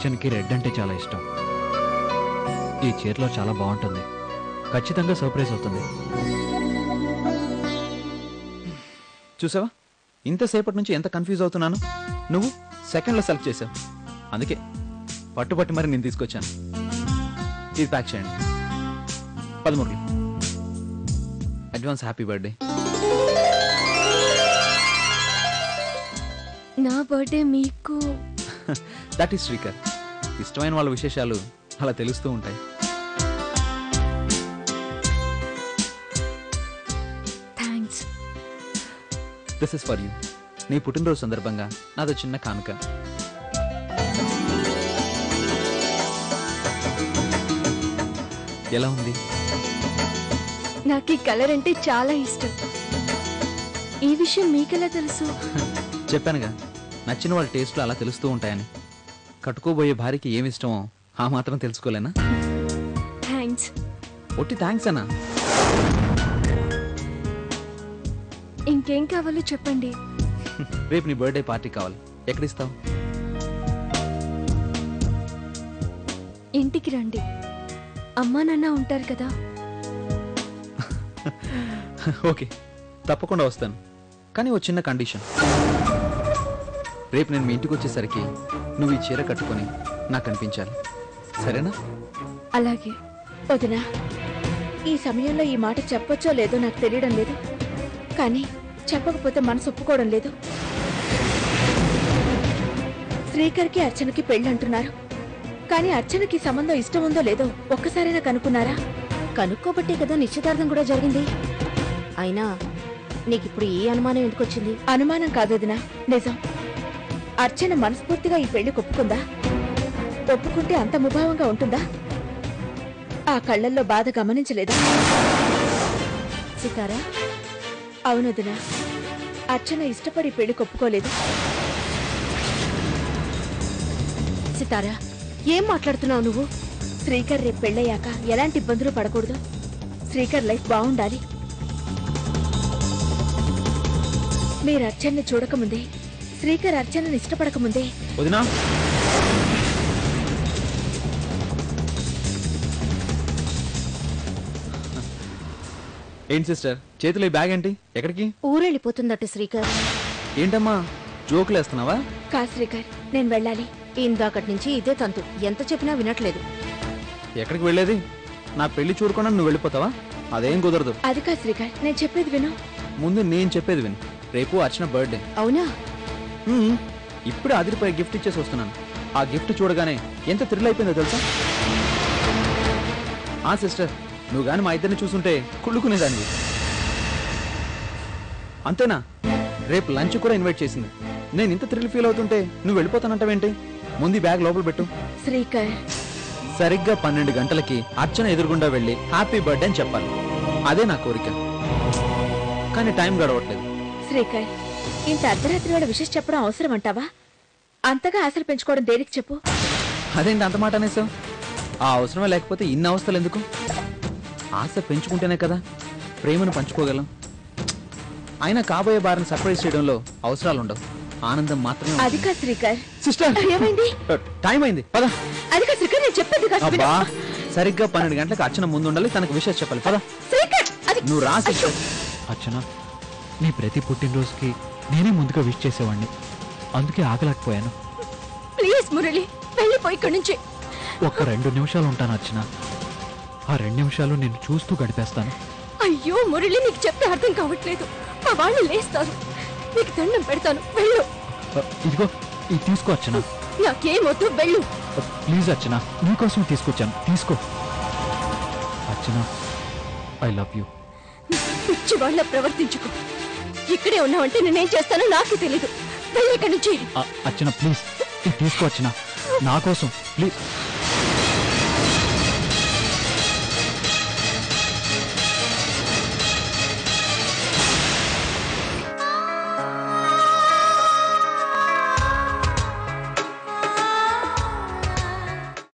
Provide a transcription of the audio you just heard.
అర్చనకి red అంటే చాలా ఇష్టం. ఈ చీరలో చాలా బాగుంటుంది. ఖచ్చితంగా సర్ప్రైజ్ అవుతుంది. చూసావా, ఇంతసేపటి నుంచి ఎంత కన్ఫ్యూజ్ అవుతున్నాను. నువ్వు సెకండ్లో సెలెక్ట్ చేసావు. అందుకే పట్టుపట్టి మరి నేను తీసుకొచ్చాను. ఇది ప్యాక్ చేయండి. 13 అడ్వాన్స్ హ్యాపీ బర్త్డే. నా బర్త్డే మీకు? That is Srikar. ఇష్టమైన వాళ్ళ విశేషాలు అలా తెలుస్తూ ఉంటాయి. Thanks. This is for you. నీ పుట్టినరోజు సందర్భంగా నాదో చిన్న కానుక. ఎలా ఉంది? నాకు ఈ కలర్ అంటే చాలా ఇష్టం. ఈ విషయం మీకెలా తెలుసు? చెప్పానుగా, నచ్చిన వాళ్ళ టేస్ట్లు అలా తెలుస్తూ ఉంటాయని. కట్టుకోబోయే భార్యకి ఏమి ఇష్టమో ఆ మాత్రం తెలుసుకోలేనా? థ్యాంక్స్. ఒట్టి థ్యాంక్స్ అన్నా. ఇంకేం కావాలో చెప్పండి. రేపు నీ బర్త్డే పార్టీ కావాలి. ఎక్కడిస్తావు? ఇంటికి రండి. అమ్మా నాన్న ఉంటారు కదా. ఓకే, తప్పకుండా వస్తాను. కానీ ఓ చిన్న కండిషన్. రేపు నేను మీ ఇంటికి వచ్చేసరికి నువ్వు ఈ చీర కట్టుకొని నాకు అనిపించాలి. సరేనా? అలాగే. వదినా, ఈ సమయంలో ఈ మాట చెప్పొచ్చో లేదో నాకు తెలియడం లేదు. కానీ చెప్పకపోతే మనసు ఒప్పుకోవడం లేదు. శ్రీకర్కి అర్చనకి పెళ్ళంటున్నారు. కానీ అర్చనకి సంబంధం ఇష్టం ఉందో లేదో ఒక్కసారైనా కనుక్కున్నారా? కనుక్కోబట్టే కదా నిశ్చితార్థం కూడా జరిగింది. అయినా నీకిప్పుడు ఈ అనుమానం ఎందుకు వచ్చింది? అనుమానం కాదు వదినా, నిజం. అర్చన మనస్ఫూర్తిగా ఈ పెళ్లి ఒప్పుకుందా? ఒప్పుకుంటే అంత ముభావంగా ఉంటుందా? ఆ కళ్ళల్లో బాధ గమనించలేదా? సితారా? అవునొదినా, అర్చన ఇష్టపడి పెళ్లి ఒప్పుకోలేదు. సితారా, ఏం మాట్లాడుతున్నావు నువ్వు? శ్రీకర్ రేపు పెళ్ళయ్యాక ఎలాంటి ఇబ్బందులు పడకూడదు. శ్రీకర్ లైఫ్ బాగుండాలి. మీరు అర్చన్ని చూడకముందే, శ్రీకర్ అర్చనని ఇష్టపడకముందే. వదినా, ఏంటి సిస్టర్, చేతిలో ఈ బ్యాగ్ ఏంటి? ఎక్కడికి? ఊరెళ్ళిపోతుందట శ్రీకర్. ఏంటమ్మా, జోకులు వేస్తున్నావా? కా శ్రీకర్, నేను వెళ్ళాలి. ఇందాకటి నుంచి ఇదే తంతు. ఎంత చెప్పినా వినట్లేదు. ఎక్కడికి వెళ్ళేది? నా పెళ్లి చూడకుండా నువ్వు వెళ్ళిపోతావా? అదేం కుదరదు. అది కా శ్రీకర్, నేను చెప్పేది విను. ముందు నేను చెప్పేది విను. రేపు అర్చన బర్త్డే. అవునా? ఇప్పుడే అదిరిపోయి గిఫ్ట్ ఇచ్చేసి వస్తున్నాను. ఆ గిఫ్ట్ చూడగానే ఎంత థ్రిల్ అయిపోయిందో తెలుసా? ఆ సిస్టర్, నువ్వు గాని మా ఇద్దరిని చూసుంటే కుళ్ళుకునేదానివి. అంతేనా? రేపు లంచ్ కూడా ఇన్వైట్ చేసింది. నేను ఇంత థ్రిల్ ఫీల్ అవుతుంటే నువ్వు వెళ్ళిపోతానంటావేంటి? ముందు బ్యాగ్ లోపల పెట్టు. శ్రీకర్, సరిగ్గా 12 గంటలకి అర్చన ఎదురుగుండా వెళ్ళి హ్యాపీ బర్త్డే అని చెప్పాలి. అదే నా కోరిక. కానీ టైం గడవట్లేదు. శ్రీకర్, ఇంత అర్ధరాత్రి వేళ విషయం చెప్పడం అవసరం అంటావా? అంతగా ఆశలు పెంచుకోవడం దేనికి చెప్పు? అదేంటి అంత మాట అనేసావు? ఆ అవసరమే లేకపోతే ఇన్ని అవస్థలు ఎందుకు? ఆశ పెంచుకుంటేనే కదా ప్రేమను పంచుకోగలం. అయినా కాబోయే భార్యను సర్ప్రైజ్ చేయడంలో అవసరాలు ఉండవు, ఆనందం మాత్రమే. అది కా శ్రీకర్. సిస్టర్, ఏమైంది? టైం అయింది, పద. అది కా శ్రీకర్, నేను చెప్పేది కాదు. అబ్బా, సరిగ్గా 12 గంటలకు అర్చన ముందు ఉండాలి. తనకు విషయం చెప్పాలి, పద. శ్రీకర్, అది నువ్వు రా సిస్టర్. అర్చన, నీ ప్రతి పుట్టినరోజుకి నేనే ముందుగా విష్ చేసేవాడిని. అందుకే ఆగలేకపోయాను. ప్లీజ్ మురళి, వెళ్ళిపోయి ఇక్కడి నుంచి. ఒక్క 2 నిమిషాలు ఉంటాను అర్చన. ఆ 2 నిమిషాలు నేను చూస్తూ గడిపేస్తాను. అయ్యో మురళి, నీకు చెప్తే అర్థం కావట్లేదు. మా వాళ్ళు లేస్తారు. నీకు దండం పెడతాను, వెళ్ళు. ఇదిగో, ఇది తీసుకో అర్చన. నాకేమొద్దు, వెళ్ళు. ప్లీజ్ అర్చన, నీకోసం తీసుకొచ్చాను, తీసుకో. అర్చన, ఐ లవ్ యూ. పిచ్చి వాళ్ళ ప్రవర్తించుకో. ఇక్కడే ఉన్నావంటే నేనేం చేస్తానో నాకు తెలీదు. వెళ్ళి ఇక్కడి నుంచి. అర్చన ప్లీజ్, ఇది తీసుకో అర్చన, నా కోసం ప్లీజ్.